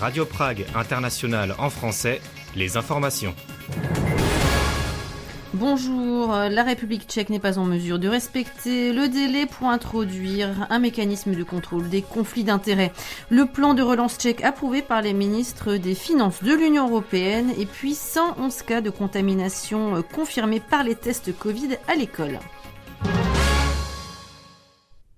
Radio Prague International en français, les informations. Bonjour, la République tchèque n'est pas en mesure de respecter le délai pour introduire un mécanisme de contrôle des conflits d'intérêts. Le plan de relance tchèque approuvé par les ministres des Finances de l'Union européenne et puis 111 cas de contamination confirmés par les tests Covid à l'école.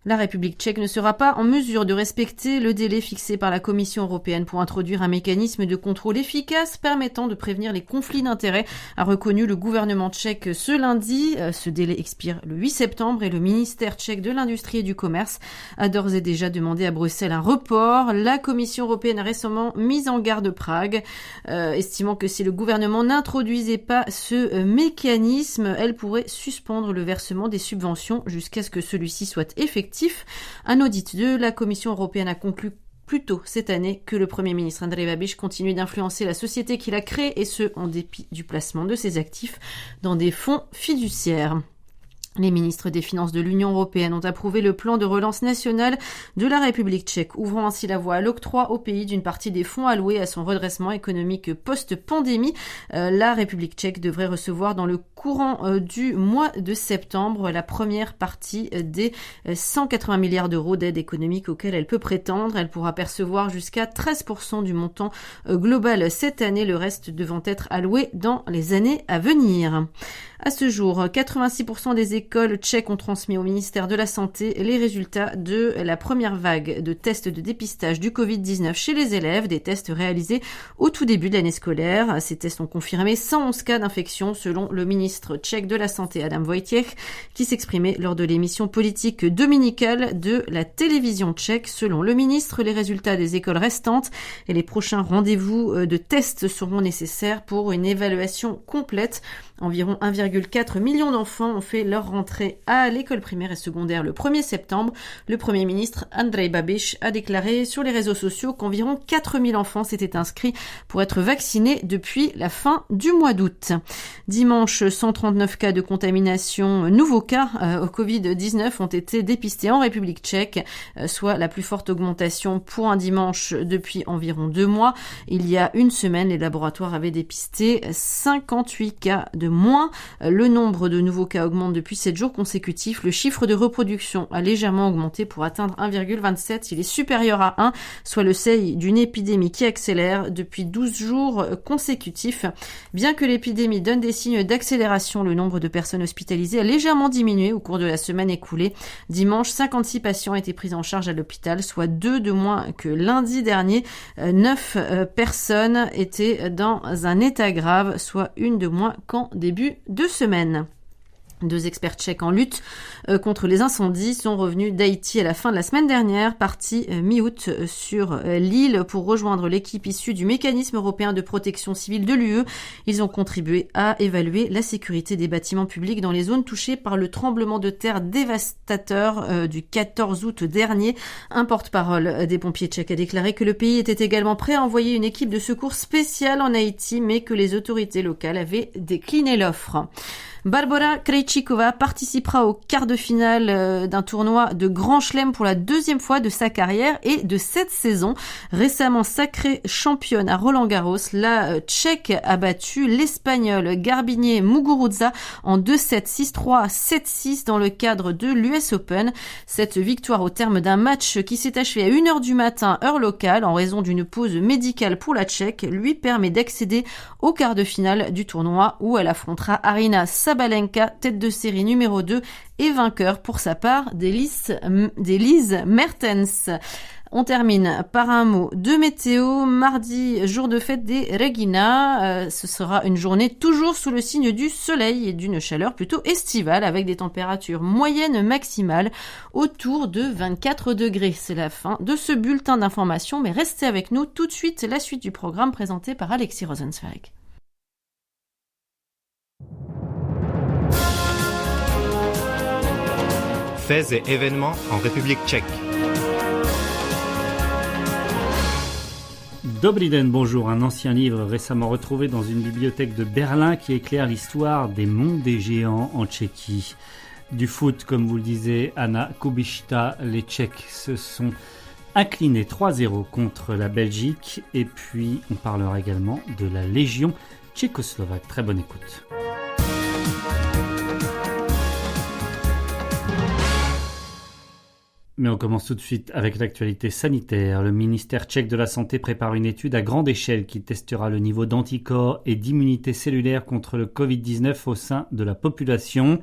La République tchèque ne sera pas en mesure de respecter le délai fixé par la Commission européenne pour introduire un mécanisme de contrôle efficace permettant de prévenir les conflits d'intérêts, a reconnu le gouvernement tchèque ce lundi. Ce délai expire le 8 septembre et le ministère tchèque de l'Industrie et du Commerce a d'ores et déjà demandé à Bruxelles un report. La Commission européenne a récemment mis en garde Prague, estimant que si le gouvernement n'introduisait pas ce mécanisme, elle pourrait suspendre le versement des subventions jusqu'à ce que celui-ci soit effectif. Un audit de la Commission européenne a conclu plus tôt cette année que le Premier ministre Andrej Babiš continue d'influencer la société qu'il a créée et ce, en dépit du placement de ses actifs dans des fonds fiduciaires. Les ministres des Finances de l'Union européenne ont approuvé le plan de relance national de la République tchèque, ouvrant ainsi la voie à l'octroi au pays d'une partie des fonds alloués à son redressement économique post-pandémie. La République tchèque devrait recevoir dans le courant du mois de septembre la première partie des 180 milliards d'euros d'aide économique auxquels elle peut prétendre. Elle pourra percevoir jusqu'à 13% du montant global cette année, le reste devant être alloué dans les années à venir. À ce jour, 86% des écoles tchèques ont transmis au ministère de la Santé les résultats de la première vague de tests de dépistage du Covid-19 chez les élèves, des tests réalisés au tout début de l'année scolaire. Ces tests ont confirmé 111 cas d'infection selon le ministre tchèque de la Santé Adam Vojtěch, qui s'exprimait lors de l'émission politique dominicale de la télévision tchèque. Selon le ministre, les résultats des écoles restantes et les prochains rendez-vous de tests seront nécessaires pour une évaluation complète. Environ 1,4 million d'enfants ont fait leur rentrée à l'école primaire et secondaire le 1er septembre. Le Premier ministre Andrej Babiš a déclaré sur les réseaux sociaux qu'environ 4000 enfants s'étaient inscrits pour être vaccinés depuis la fin du mois d'août. Dimanche, 139 cas de contamination, nouveaux cas au Covid-19 ont été dépistés en République tchèque, soit la plus forte augmentation pour un dimanche depuis environ 2 mois. Il y a une semaine, les laboratoires avaient dépisté 58 cas de moins. Le nombre de nouveaux cas augmente depuis 7 jours consécutifs. Le chiffre de reproduction a légèrement augmenté pour atteindre 1,27. Il est supérieur à 1, soit le seuil d'une épidémie qui accélère depuis 12 jours consécutifs. Bien que l'épidémie donne des signes d'accélération, le nombre de personnes hospitalisées a légèrement diminué au cours de la semaine écoulée. Dimanche, 56 patients étaient pris en charge à l'hôpital, soit 2 de moins que lundi dernier. 9 personnes étaient dans un état grave, soit 1 de moins qu'en début de semaine. 2 experts tchèques en lutte contre les incendies sont revenus d'Haïti à la fin de la semaine dernière, partis mi-août sur l'île pour rejoindre l'équipe issue du mécanisme européen de protection civile de l'UE. Ils ont contribué à évaluer la sécurité des bâtiments publics dans les zones touchées par le tremblement de terre dévastateur du 14 août dernier. Un porte-parole des pompiers tchèques a déclaré que le pays était également prêt à envoyer une équipe de secours spéciale en Haïti, mais que les autorités locales avaient décliné l'offre. Barbora Krejčíková participera au quart de finale d'un tournoi de Grand Chelem pour la 2e fois de sa carrière et de cette saison. Récemment sacrée championne à Roland-Garros, la Tchèque a battu l'Espagnol Garbiñe Muguruza en 2-7, 6-3, 7-6 dans le cadre de l'US Open. Cette victoire au terme d'un match qui s'est achevé à 1h du matin, heure locale, en raison d'une pause médicale pour la Tchèque, lui permet d'accéder au quart de finale du tournoi où elle affrontera Aryna Sabalenka, tête de série numéro 2 et vainqueur pour sa part d'Elise Mertens. On termine par un mot de météo. Mardi, jour de fête des Regina. Ce sera une journée toujours sous le signe du soleil et d'une chaleur plutôt estivale avec des températures moyennes maximales autour de 24 degrés. C'est la fin de ce bulletin d'information, mais restez avec nous tout de suite, la suite du programme présenté par Alexis Rosenzweig. Faits et événements en République tchèque. Dobrý den, bonjour, un ancien livre récemment retrouvé dans une bibliothèque de Berlin qui éclaire l'histoire des monts des géants en Tchéquie. Du foot, comme vous le disiez, Anna Kubišta, les Tchèques se sont incliné 3-0 contre la Belgique. Et puis, on parlera également de la Légion tchécoslovaque. Très bonne écoute. Mais on commence tout de suite avec l'actualité sanitaire. Le ministère tchèque de la Santé prépare une étude à grande échelle qui testera le niveau d'anticorps et d'immunité cellulaire contre le Covid-19 au sein de la population.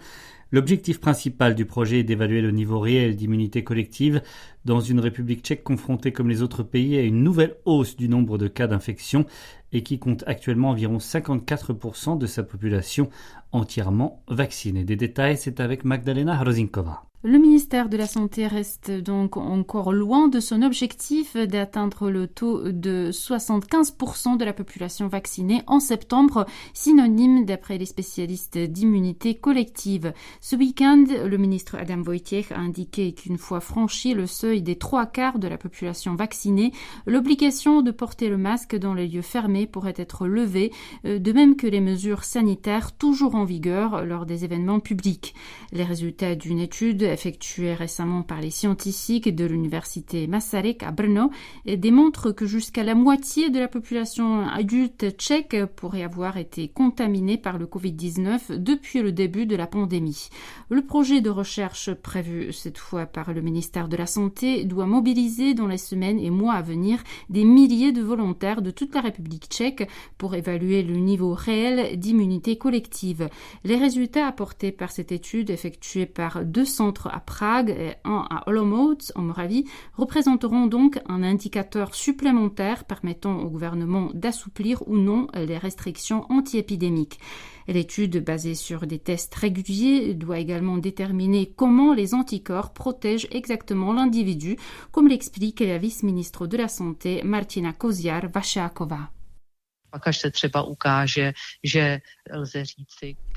L'objectif principal du projet est d'évaluer le niveau réel d'immunité collective dans une République tchèque confrontée comme les autres pays à une nouvelle hausse du nombre de cas d'infection et qui compte actuellement environ 54% de sa population entièrement vaccinée. Des détails, c'est avec Magdalena Hrozinkova. Le ministère de la Santé reste donc encore loin de son objectif d'atteindre le taux de 75% de la population vaccinée en septembre, synonyme d'après les spécialistes d'immunité collective. Ce week-end, le ministre Adam Wojciech a indiqué qu'une fois franchi le seuil des 3/4 de la population vaccinée, l'obligation de porter le masque dans les lieux fermés pourrait être levée, de même que les mesures sanitaires toujours en vigueur lors des événements publics. Les résultats d'une étude effectuée récemment par les scientifiques de l'université Masaryk à Brno démontre que jusqu'à la moitié de la population adulte tchèque pourrait avoir été contaminée par le Covid-19 depuis le début de la pandémie. Le projet de recherche prévu cette fois par le ministère de la Santé doit mobiliser dans les semaines et mois à venir des milliers de volontaires de toute la République tchèque pour évaluer le niveau réel d'immunité collective. Les résultats apportés par cette étude effectuée par 2 centres à Prague et un à Olomouc en Moravie représenteront donc un indicateur supplémentaire permettant au gouvernement d'assouplir ou non les restrictions anti-épidémiques. L'étude basée sur des tests réguliers doit également déterminer comment les anticorps protègent exactement l'individu, comme l'explique la vice-ministre de la Santé Martina Koziar-Vašáková.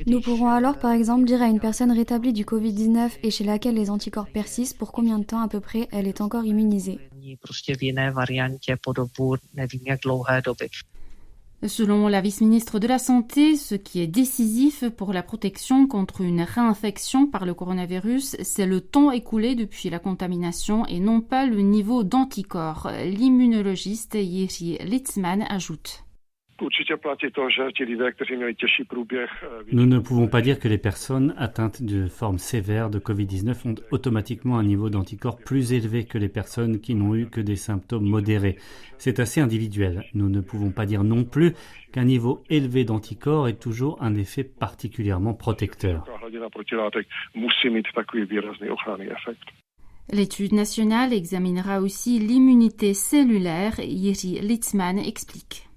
Nous pourrons alors par exemple dire à une personne rétablie du Covid-19 et chez laquelle les anticorps persistent pour combien de temps à peu près elle est encore immunisée. Selon la vice-ministre de la Santé, ce qui est décisif pour la protection contre une réinfection par le coronavirus, c'est le temps écoulé depuis la contamination et non pas le niveau d'anticorps. L'immunologiste Jiří Litzman ajoute. Nous ne pouvons pas dire que les personnes atteintes de forme sévère de Covid-19 ont automatiquement un niveau d'anticorps plus élevé que les personnes qui n'ont eu que des symptômes modérés. C'est assez individuel. Nous ne pouvons pas dire non plus qu'un niveau élevé d'anticorps est toujours un effet particulièrement protecteur. L'étude nationale examinera aussi l'immunité cellulaire. Jiří Litzman explique.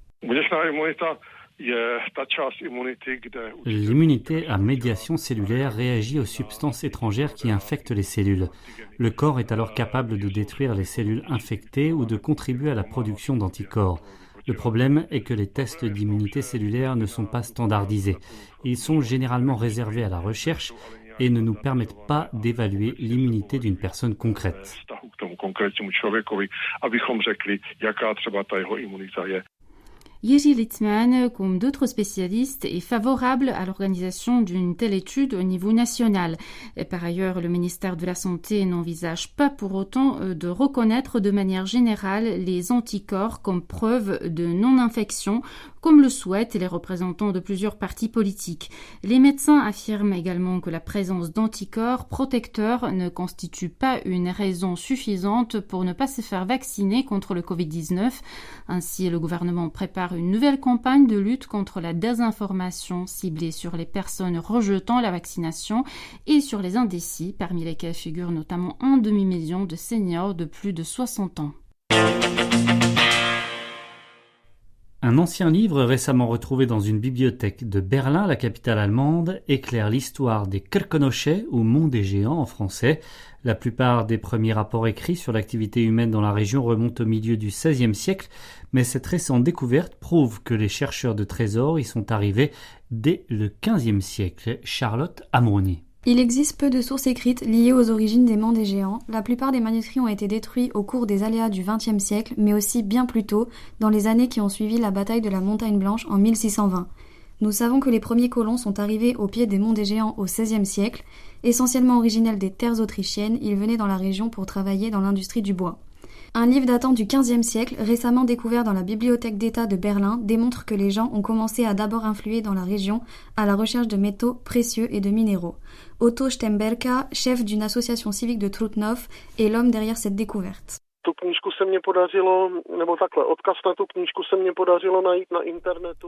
L'immunité à médiation cellulaire réagit aux substances étrangères qui infectent les cellules. Le corps est alors capable de détruire les cellules infectées ou de contribuer à la production d'anticorps. Le problème est que les tests d'immunité cellulaire ne sont pas standardisés. Ils sont généralement réservés à la recherche et ne nous permettent pas d'évaluer l'immunité d'une personne concrète. Jiří Litzman, comme d'autres spécialistes, est favorable à l'organisation d'une telle étude au niveau national. Et par ailleurs, le ministère de la Santé n'envisage pas pour autant de reconnaître de manière générale les anticorps comme preuve de non-infection, comme le souhaitent les représentants de plusieurs partis politiques. Les médecins affirment également que la présence d'anticorps protecteurs ne constitue pas une raison suffisante pour ne pas se faire vacciner contre le Covid-19. Ainsi, le gouvernement prépare une nouvelle campagne de lutte contre la désinformation ciblée sur les personnes rejetant la vaccination et sur les indécis, parmi lesquels figurent notamment 1 demi-million de seniors de plus de 60 ans. Un ancien livre récemment retrouvé dans une bibliothèque de Berlin, la capitale allemande, éclaire l'histoire des Kerkenosche, ou Mont des Géants en français. La plupart des premiers rapports écrits sur l'activité humaine dans la région remontent au milieu du XVIe siècle, mais cette récente découverte prouve que les chercheurs de trésors y sont arrivés dès le XVe siècle. Charlotte Amroni. Il existe peu de sources écrites liées aux origines des Monts des Géants. La plupart des manuscrits ont été détruits au cours des aléas du XXe siècle, mais aussi bien plus tôt, dans les années qui ont suivi la bataille de la Montagne Blanche en 1620. Nous savons que les premiers colons sont arrivés au pied des Monts des Géants au XVIe siècle. Essentiellement originels des terres autrichiennes, ils venaient dans la région pour travailler dans l'industrie du bois. Un livre datant du XVe siècle, récemment découvert dans la Bibliothèque d'État de Berlin, démontre que les gens ont commencé à d'abord influer dans la région à la recherche de métaux précieux et de minéraux. Otto Stemberka, chef d'une association civique de Trutnov, est l'homme derrière cette découverte.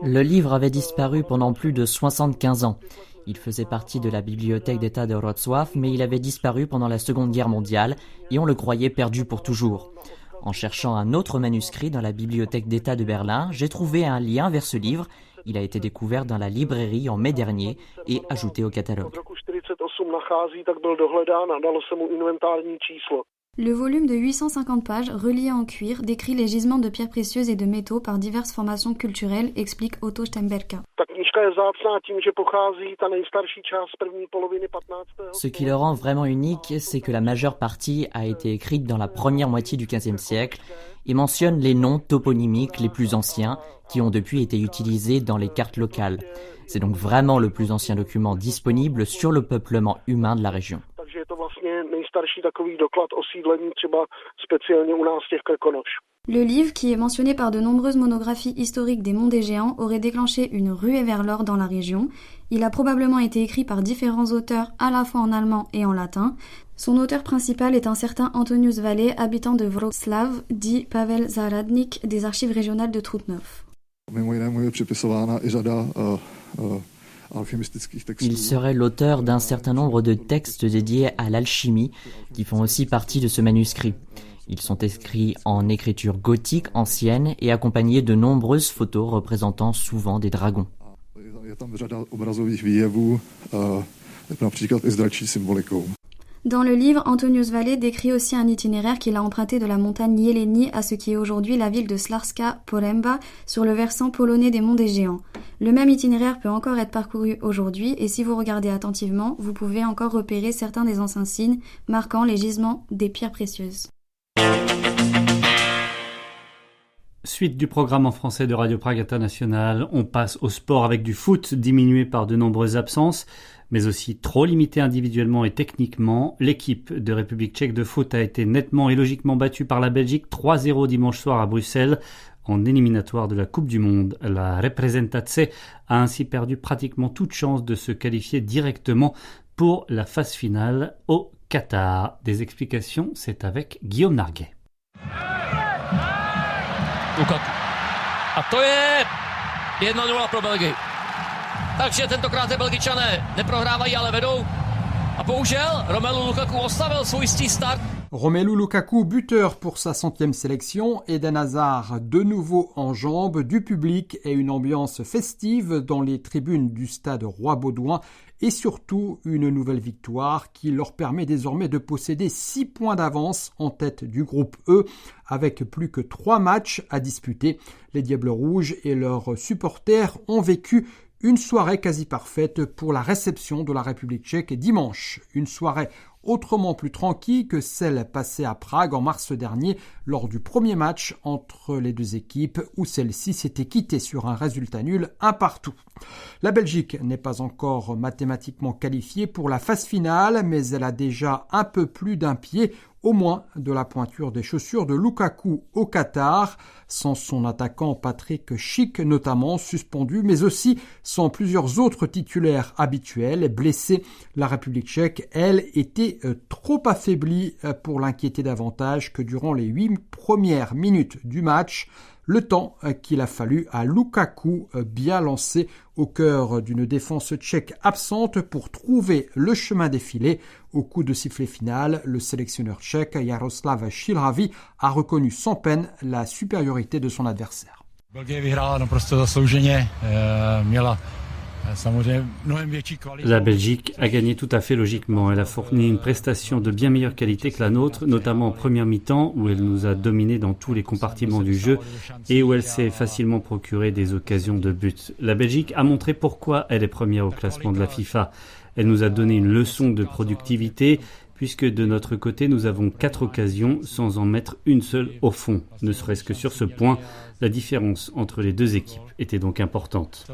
Le livre avait disparu pendant plus de 75 ans. Il faisait partie de la bibliothèque d'État de Wrocław, mais il avait disparu pendant la Seconde Guerre mondiale et on le croyait perdu pour toujours. En cherchant un autre manuscrit dans la bibliothèque d'État de Berlin, j'ai trouvé un lien vers ce livre. Il a été découvert dans la librairie en mai dernier et ajouté au catalogue. Le volume de 850 pages, relié en cuir, décrit les gisements de pierres précieuses et de métaux par diverses formations culturelles, explique Otto Stemberka. Ce qui le rend vraiment unique, c'est que la majeure partie a été écrite dans la première moitié du XVe siècle et mentionne les noms toponymiques les plus anciens qui ont depuis été utilisés dans les cartes locales. C'est donc vraiment le plus ancien document disponible sur le peuplement humain de la région. Le livre, qui est mentionné par de nombreuses monographies historiques des Monts des Géants, aurait déclenché une ruée vers l'or dans la région. Il a probablement été écrit par différents auteurs à la fois en allemand et en latin. Son auteur principal est un certain Antonius Vallée, habitant de Wrocław, dit Pavel Zaradnik, des archives régionales de Trutnov. Il serait l'auteur d'un certain nombre de textes dédiés à l'alchimie qui font aussi partie de ce manuscrit. Ils sont écrits en écriture gothique ancienne et accompagnés de nombreuses photos représentant souvent des dragons. Dans le livre, Antonius Vallée décrit aussi un itinéraire qu'il a emprunté de la montagne Jeleni à ce qui est aujourd'hui la ville de Śląska Poręba, sur le versant polonais des Monts des Géants. Le même itinéraire peut encore être parcouru aujourd'hui et si vous regardez attentivement, vous pouvez encore repérer certains des anciens signes marquant les gisements des pierres précieuses. Suite du programme en français de Radio Prague International, on passe au sport avec du foot diminué par de nombreuses absences, mais aussi trop limité individuellement et techniquement. L'équipe de République tchèque de foot a été nettement et logiquement battue par la Belgique 3-0 dimanche soir à Bruxelles en éliminatoire de la Coupe du Monde. La Reprezentace a ainsi perdu pratiquement toute chance de se qualifier directement pour la phase finale au Qatar. Des explications, c'est avec Guillaume Narguet. Lukaku. A to je 1-0 pro Belgii. Takže tentokrát Belgičané neprohrávají, ale vedou. A bohužel Romelu Lukaku ostavil svůj jistý start. Romelu Lukaku, buteur pour sa 100e sélection, Eden Hazard de nouveau en jambes, du public et une ambiance festive dans les tribunes du stade Roi-Baudouin et surtout une nouvelle victoire qui leur permet désormais de posséder 6 points d'avance en tête du groupe E avec plus que 3 matchs à disputer. Les Diables Rouges et leurs supporters ont vécu une soirée quasi parfaite pour la réception de la République tchèque dimanche. Une soirée autrement plus tranquille que celle passée à Prague en mars dernier lors du premier match entre les deux équipes où celle-ci s'était quittée sur un résultat nul 1-1. La Belgique n'est pas encore mathématiquement qualifiée pour la phase finale, mais elle a déjà un peu plus d'un pied au moins de la pointure des chaussures de Lukaku au Qatar, sans son attaquant Patrick Schick notamment suspendu, mais aussi sans plusieurs autres titulaires habituels blessés. La République tchèque, elle, était trop affaiblie pour l'inquiéter davantage que durant les 8 premières minutes du match. Le temps qu'il a fallu à Lukaku, bien lancé au cœur d'une défense tchèque absente pour trouver le chemin des filets. Au coup de sifflet final, le sélectionneur tchèque Jaroslav Šilhavý a reconnu sans peine la supériorité de son adversaire. Belgie vyhrála naprosto zaslouženě, měla La Belgique a gagné tout à fait logiquement. Elle a fourni une prestation de bien meilleure qualité que la nôtre, notamment en première mi-temps où elle nous a dominés dans tous les compartiments du jeu et où elle s'est facilement procuré des occasions de but. La Belgique a montré pourquoi elle est première au classement de la FIFA. Elle nous a donné une leçon de productivité puisque de notre côté nous avons 4 occasions sans en mettre une seule au fond. Ne serait-ce que sur ce point, la différence entre les deux équipes était donc importante.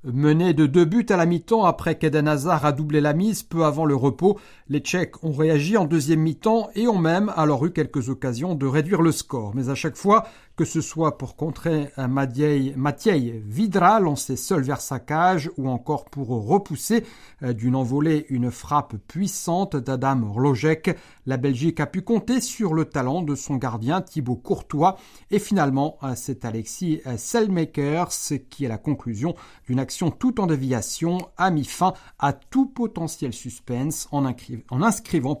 Menés de 2 buts à la mi-temps après qu'Eden Hazard a doublé la mise peu avant le repos, les Tchèques ont réagi en deuxième mi-temps et ont même alors eu quelques occasions de réduire le score. Mais à chaque fois, que ce soit pour contrer un Matěj Vydra lancé seul vers sa cage ou encore pour repousser d'une envolée une frappe puissante d'Adam Hložek, la Belgique a pu compter sur le talent de son gardien Thibaut Courtois et finalement c'est Alexis Selmakers qui est la conclusion d'une action tout en déviation a mis fin à tout potentiel suspense en inscrivant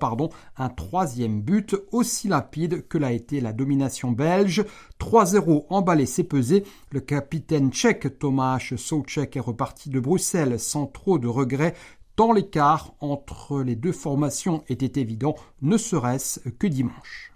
un troisième but aussi limpide que l'a été la domination belge. 3-0 emballé, c'est pesé. Le capitaine tchèque Tomáš Souček est reparti de Bruxelles sans trop de regrets, tant l'écart entre les deux formations était évident, ne serait-ce que dimanche.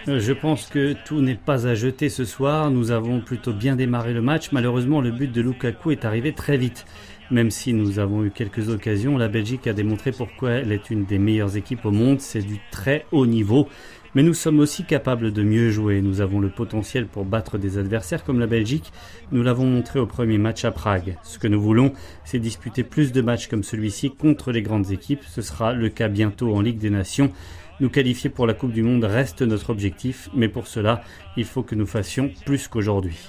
Je pense que tout n'est pas à jeter ce soir. Nous avons plutôt bien démarré le match. Malheureusement, le but de Lukaku est arrivé très vite. Même si nous avons eu quelques occasions, la Belgique a démontré pourquoi elle est une des meilleures équipes au monde. C'est du très haut niveau. Mais nous sommes aussi capables de mieux jouer. Nous avons le potentiel pour battre des adversaires comme la Belgique. Nous l'avons montré au premier match à Prague. Ce que nous voulons, c'est disputer plus de matchs comme celui-ci contre les grandes équipes. Ce sera le cas bientôt en Ligue des Nations. Nous qualifier pour la Coupe du Monde reste notre objectif, mais pour cela, il faut que nous fassions plus qu'aujourd'hui.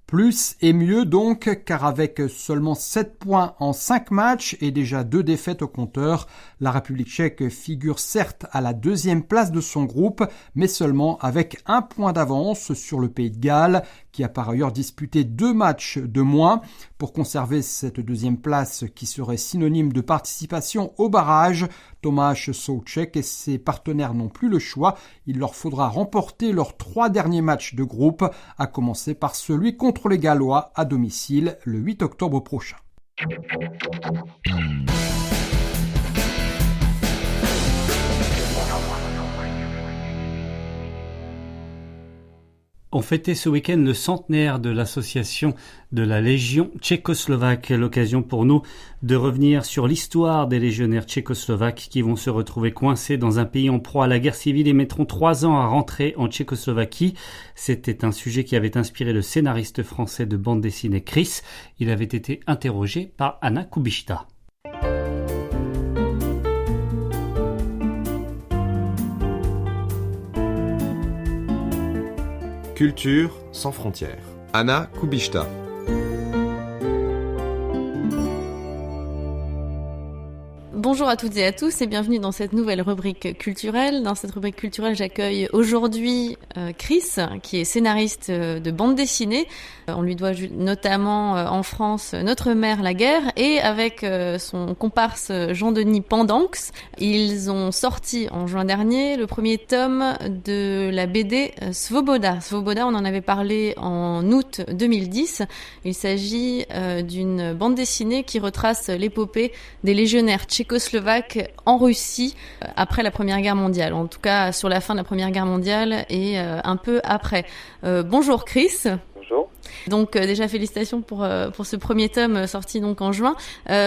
Plus et mieux donc, car avec seulement 7 points en 5 matchs et déjà 2 défaites au compteur, la République tchèque figure certes à la 2e place de son groupe, mais seulement avec 1 point d'avance sur le Pays de Galles, qui a par ailleurs disputé 2 matchs de moins. Pour conserver cette 2e place qui serait synonyme de participation au barrage, Tomáš Souček et ses partenaires n'ont plus le choix. Il leur faudra remporter leurs 3 derniers matchs de groupe, à commencer par celui contre les Gallois à domicile le 8 octobre prochain. On fêtait ce week-end le centenaire de l'association de la Légion tchécoslovaque. L'occasion pour nous de revenir sur l'histoire des légionnaires tchécoslovaques qui vont se retrouver coincés dans un pays en proie à la guerre civile et mettront 3 ans à rentrer en Tchécoslovaquie. C'était un sujet qui avait inspiré le scénariste français de bande dessinée Chris. Il avait été interrogé par Anna Kubishta. Culture sans frontières. Anna Kubishta. Bonjour à toutes et à tous et bienvenue dans cette nouvelle rubrique culturelle. Dans cette rubrique culturelle, j'accueille aujourd'hui Chris, qui est scénariste de bande dessinée. On lui doit notamment en France Notre mère la guerre et avec son comparse Jean-Denis Pendanx, ils ont sorti en juin dernier le premier tome de la BD Svoboda. Svoboda, on en avait parlé en août 2010. Il s'agit d'une bande dessinée qui retrace l'épopée des légionnaires tchécoslovaques en Russie après la Première Guerre mondiale, en tout cas sur la fin de la Première Guerre mondiale et un peu après. Bonjour Chris. Bonjour. Donc déjà félicitations pour ce premier tome sorti donc en juin.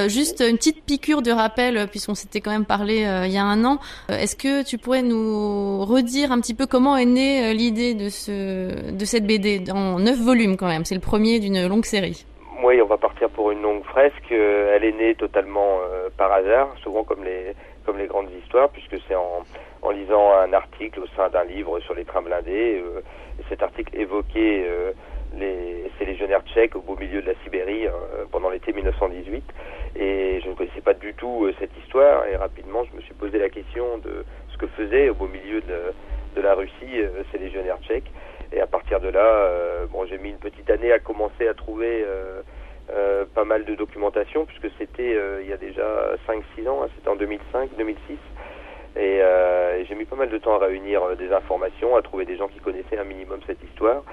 Juste une petite piqûre de rappel puisqu'on s'était quand même parlé il y a un an. Est-ce que tu pourrais nous redire un petit peu comment est née l'idée de cette BD en 9 volumes quand même. C'est le premier d'une longue série. Oui, on va partir pour une longue fresque. Elle est née totalement par hasard, souvent comme les grandes histoires, puisque c'est en lisant un article au sein d'un livre sur les trains blindés. Et cet article évoquait ces légionnaires tchèques au beau milieu de la Sibérie pendant l'été 1918. Et je ne connaissais pas du tout cette histoire. Et rapidement, je me suis posé la question de ce que faisaient au beau milieu de la Russie ces légionnaires tchèques. Et à partir de là, j'ai mis une petite année à commencer à trouver pas mal de documentation, puisque c'était il y a déjà 5-6 ans, c'était en 2005-2006. Et j'ai mis pas mal de temps à réunir des informations, à trouver des gens qui connaissaient un minimum cette histoire.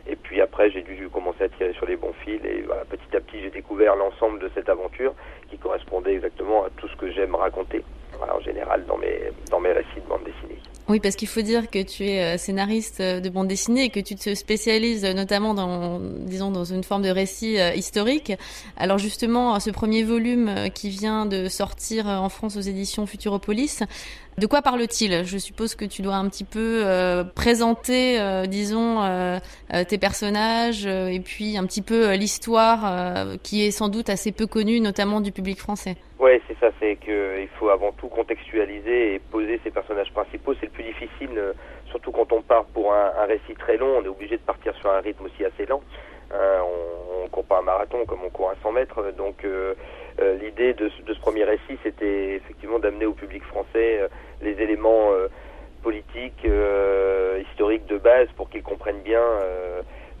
Et puis après, j'ai dû commencer à tirer sur les bons fils. Et voilà, petit à petit, j'ai découvert l'ensemble de cette aventure qui correspondait exactement à tout ce que j'aime raconter, voilà, en général, dans mes récits de bande dessinée. Oui, parce qu'il faut dire que tu es scénariste de bande dessinée et que tu te spécialises notamment dans une forme de récit historique. Alors justement, ce premier volume qui vient de sortir en France aux éditions Futuropolis, de quoi parle-t-il ? Je suppose que tu dois un petit peu présenter, tes personnages et puis un petit peu l'histoire qui est sans doute assez peu connue, notamment du public français. Ouais, c'est ça, c'est qu'il faut avant tout contextualiser et poser ses personnages principaux. C'est le plus difficile, surtout quand on part pour un récit très long. On est obligé de partir sur un rythme aussi assez lent. On court pas un marathon comme on court un 100 mètres. Donc l'idée de ce premier récit, c'était effectivement d'amener au public français les éléments politiques, historiques de base pour qu'ils comprennent bien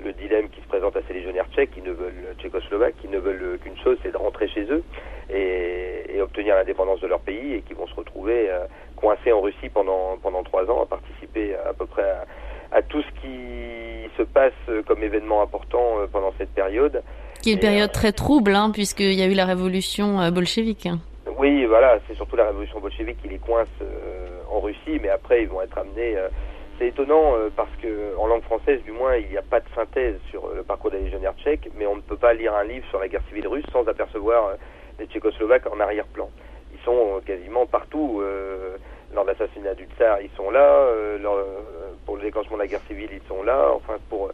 le dilemme qui se présente à ces légionnaires tchèques tchécoslovaques qui ne veulent qu'une chose, c'est de rentrer chez eux et obtenir l'indépendance de leur pays et qui vont se retrouver coincés en Russie pendant 3 ans à participer à peu près à tout ce qui se passe comme événement important pendant cette période. Qui est une période très trouble, puisqu'il y a eu la révolution bolchevique. Oui, voilà, c'est surtout la révolution bolchevique qui les coince en Russie, mais après ils vont être amenés... C'est étonnant parce que en langue française, du moins, il n'y a pas de synthèse sur le parcours des légionnaires tchèques, mais on ne peut pas lire un livre sur la guerre civile russe sans apercevoir les Tchécoslovaques en arrière-plan. Ils sont quasiment partout. Lors de l'assassinat du tsar, ils sont là. Pour le déclenchement de la guerre civile, ils sont là. Enfin, pour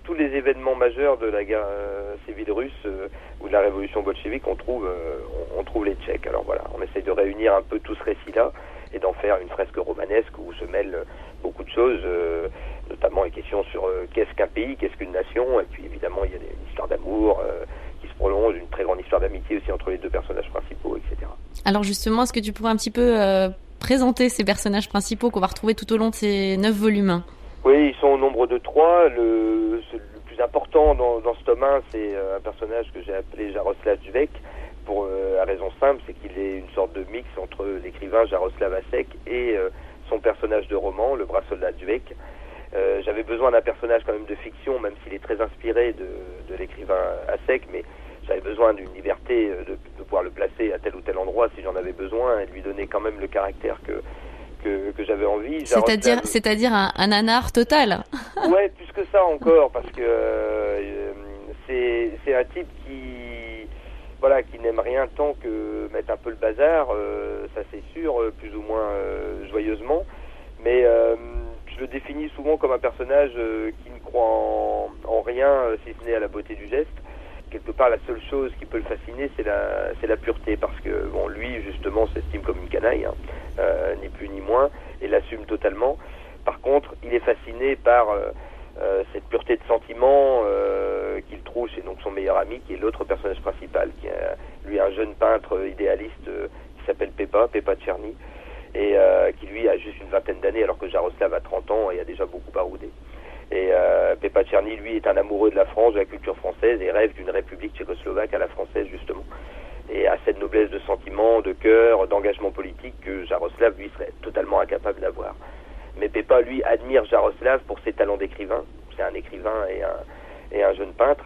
tous les événements majeurs de la guerre civile russe ou de la révolution bolchevique, on trouve les Tchèques. Alors voilà, on essaie de réunir un peu tout ce récit-là et d'en faire une fresque romanesque où se mêlent beaucoup de choses, notamment les questions sur qu'est-ce qu'un pays, qu'est-ce qu'une nation, et puis évidemment il y a une histoire d'amour qui se prolonge, une très grande histoire d'amitié aussi entre les deux personnages principaux, etc. Alors justement, est-ce que tu pourrais un petit peu présenter ces personnages principaux qu'on va retrouver tout au long de ces 9 volumes ? Oui, ils sont au nombre de 3. Le plus important dans ce tome 1, c'est un personnage que j'ai appelé Jaroslav Duvek, pour la raison simple, c'est qu'il est une sorte de mix entre l'écrivain Jaroslav Hasek et son personnage de roman, le brave soldat Duvek. J'avais besoin d'un personnage quand même de fiction, même s'il est très inspiré de l'écrivain Hasek, mais j'avais besoin d'une liberté de pouvoir le placer à tel ou tel endroit si j'en avais besoin et de lui donner quand même le caractère que j'avais envie. C'est-à-dire un nanar total. Ouais, plus que ça encore, parce que c'est un type qui n'aime rien tant que mettre un peu le bazar, ça c'est sûr, plus ou moins joyeusement, mais je le définis souvent comme un personnage qui ne croit en rien, si ce n'est à la beauté du geste. Quelque part, la seule chose qui peut le fasciner, c'est la pureté, parce que lui, justement, s'estime comme une canaille, ni plus ni moins, et l'assume totalement. Par contre, il est fasciné par cette pureté de sentiment qu'il trouve chez donc son meilleur ami, qui est l'autre personnage principal, qui est lui un jeune peintre idéaliste qui s'appelle Pepa Tcherny, et qui lui a juste une vingtaine d'années, alors que Jaroslav a 30 ans et a déjà beaucoup baroudé. Et Pepa Tcherny, lui, est un amoureux de la France, de la culture française, et rêve d'une république tchécoslovaque à la française, justement. Et a cette noblesse de sentiment, de cœur, d'engagement politique que Jaroslav, lui, serait totalement incapable d'avoir. Mais Pepa, lui, admire Jaroslav pour ses talents d'écrivain. C'est un écrivain et un jeune peintre.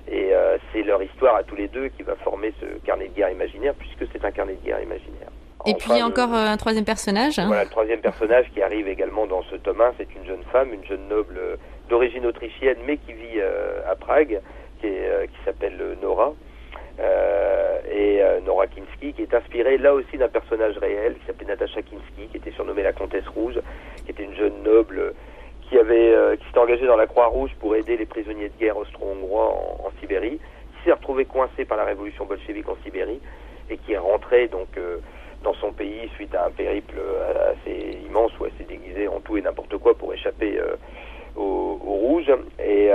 Et c'est leur histoire à tous les deux qui va former ce carnet de guerre imaginaire, puisque c'est un carnet de guerre imaginaire. Et puis encore un troisième personnage. Voilà, le troisième personnage qui arrive également dans ce tome 1, c'est une jeune femme, une jeune noble d'origine autrichienne, mais qui vit à Prague, qui s'appelle Nora. Nora Kinski, qui est inspirée là aussi d'un personnage réel qui s'appelait Natacha Kinski, qui était surnommée la Comtesse Rouge, qui était une jeune noble qui s'était engagée dans la Croix-Rouge pour aider les prisonniers de guerre austro-hongrois en Sibérie, qui s'est retrouvée coincée par la révolution bolchevique en Sibérie et qui est rentrée donc dans son pays suite à un périple assez immense où elle s'est déguisée en tout et n'importe quoi pour échapper aux Rouges et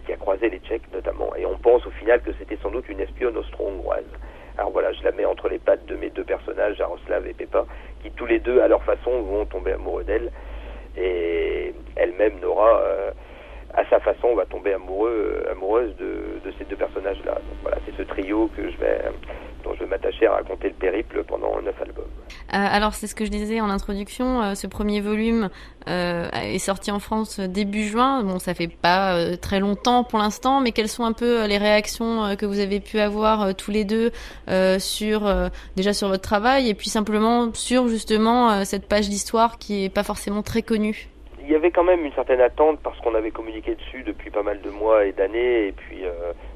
qui a croisé les Tchèques notamment. Et on pense au final que c'était sans doute une espionne austro-hongroise. Alors voilà, je la mets entre les pattes de mes deux personnages, Jaroslav et Pepa, qui tous les deux à leur façon vont tomber amoureux d'elle, et elle-même, Nora, à sa façon, va tomber amoureuse de ces deux personnages-là. Donc voilà, c'est ce trio que je vais dont je vais m'attacher à raconter le périple pendant 9 albums. Alors c'est ce que je disais en introduction, ce premier volume est sorti en France début juin. Bon, ça fait pas très longtemps pour l'instant, mais quelles sont un peu les réactions que vous avez pu avoir tous les deux déjà sur votre travail et puis simplement sur justement cette page d'histoire qui est pas forcément très connue? Il y avait quand même une certaine attente parce qu'on avait communiqué dessus depuis pas mal de mois et d'années, et puis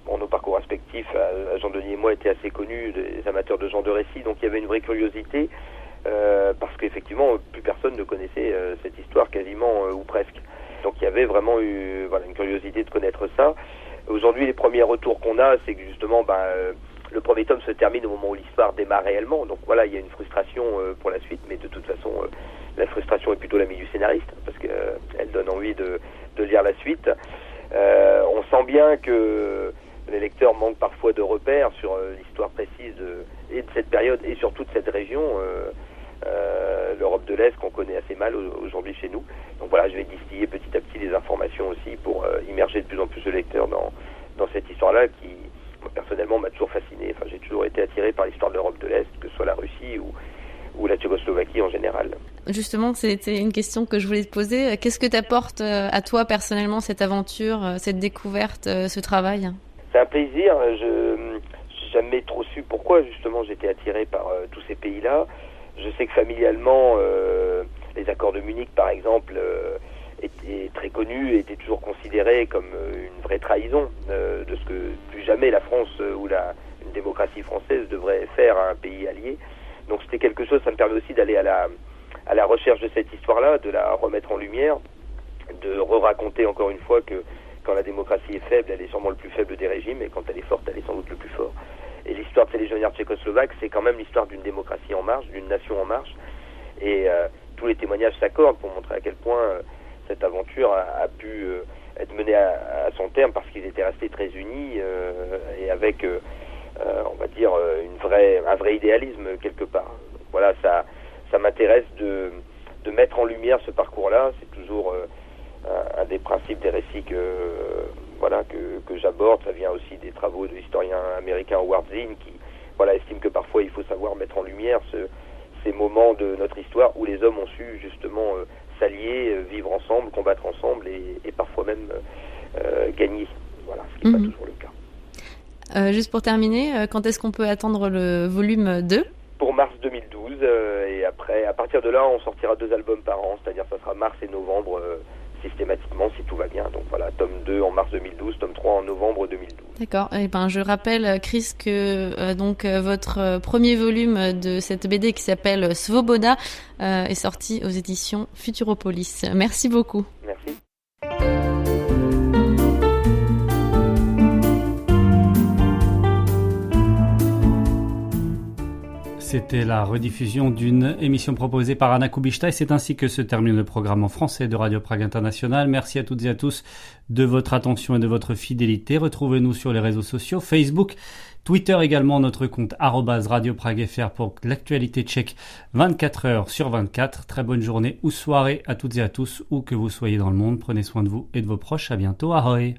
nos parcours respectifs, Jean Denis et moi, étaient assez connus des amateurs de genre de récit, donc il y avait une vraie curiosité parce qu'effectivement plus personne ne connaissait cette histoire quasiment ou presque. Donc il y avait vraiment une curiosité de connaître ça. Aujourd'hui, les premiers retours qu'on a, c'est que justement le premier tome se termine au moment où l'histoire démarre réellement, donc voilà, il y a une frustration pour la suite, mais de toute façon la frustration est plutôt l'ami du scénariste parce qu'elle donne envie de lire la suite. On sent bien que les lecteurs manquent parfois de repères sur l'histoire précise et de cette période et surtout de cette région, l'Europe de l'Est qu'on connaît assez mal aujourd'hui chez nous. Donc voilà, je vais distiller petit à petit les informations aussi pour immerger de plus en plus de lecteurs dans cette histoire-là qui, moi, personnellement, m'a toujours fasciné. Enfin, j'ai toujours été attiré par l'histoire de l'Europe de l'Est, que ce soit la Russie ou la Tchécoslovaquie en général. Justement, c'était une question que je voulais te poser. Qu'est-ce que t'apporte à toi personnellement cette aventure, cette découverte, ce travail? C'est un plaisir. Je n'ai jamais trop su pourquoi justement j'étais attiré par tous ces pays-là. Je sais que familialement, les accords de Munich, par exemple, étaient très connus, étaient toujours considérés comme une vraie trahison de ce que plus jamais la France ou une démocratie française devrait faire à un pays allié. Donc c'était quelque chose, ça me permet aussi d'aller à la recherche de cette histoire-là, de la remettre en lumière, de re-raconter encore une fois que quand la démocratie est faible, elle est sûrement le plus faible des régimes, et quand elle est forte, elle est sans doute le plus fort. Et l'histoire de ces légionnaires tchécoslovaques, c'est quand même l'histoire d'une démocratie en marche, d'une nation en marche, et tous les témoignages s'accordent pour montrer à quel point cette aventure a pu être menée à son terme parce qu'ils étaient restés très unis et avec, on va dire, un vrai idéalisme quelque part. Donc, voilà, ça m'intéresse de mettre en lumière ce parcours-là. C'est toujours un des principes des récits que j'aborde. Ça vient aussi des travaux de l'historien américain Howard Zinn qui estime que parfois il faut savoir mettre en lumière ces moments de notre histoire où les hommes ont su justement s'allier, vivre ensemble, combattre ensemble et parfois même gagner. Voilà, ce qui n'est pas toujours le cas. Juste pour terminer, quand est-ce qu'on peut attendre le volume 2 ? Pour mars 2012, et après, à partir de là, on sortira 2 albums par an, c'est-à-dire ça sera mars et novembre systématiquement si tout va bien. Donc voilà, tome 2 en mars 2012, tome 3 en novembre 2012. D'accord. Et je rappelle, Chris, que votre premier volume de cette BD qui s'appelle Svoboda est sorti aux éditions Futuropolis. Merci beaucoup. Merci. C'était la rediffusion d'une émission proposée par Anna Kubishta et c'est ainsi que se termine le programme en français de Radio Prague International. Merci à toutes et à tous de votre attention et de votre fidélité. Retrouvez-nous sur les réseaux sociaux, Facebook, Twitter également, notre compte @Radio Prague FR pour l'actualité tchèque 24 heures sur 24. Très bonne journée ou soirée à toutes et à tous, où que vous soyez dans le monde. Prenez soin de vous et de vos proches. À bientôt. Ahoj.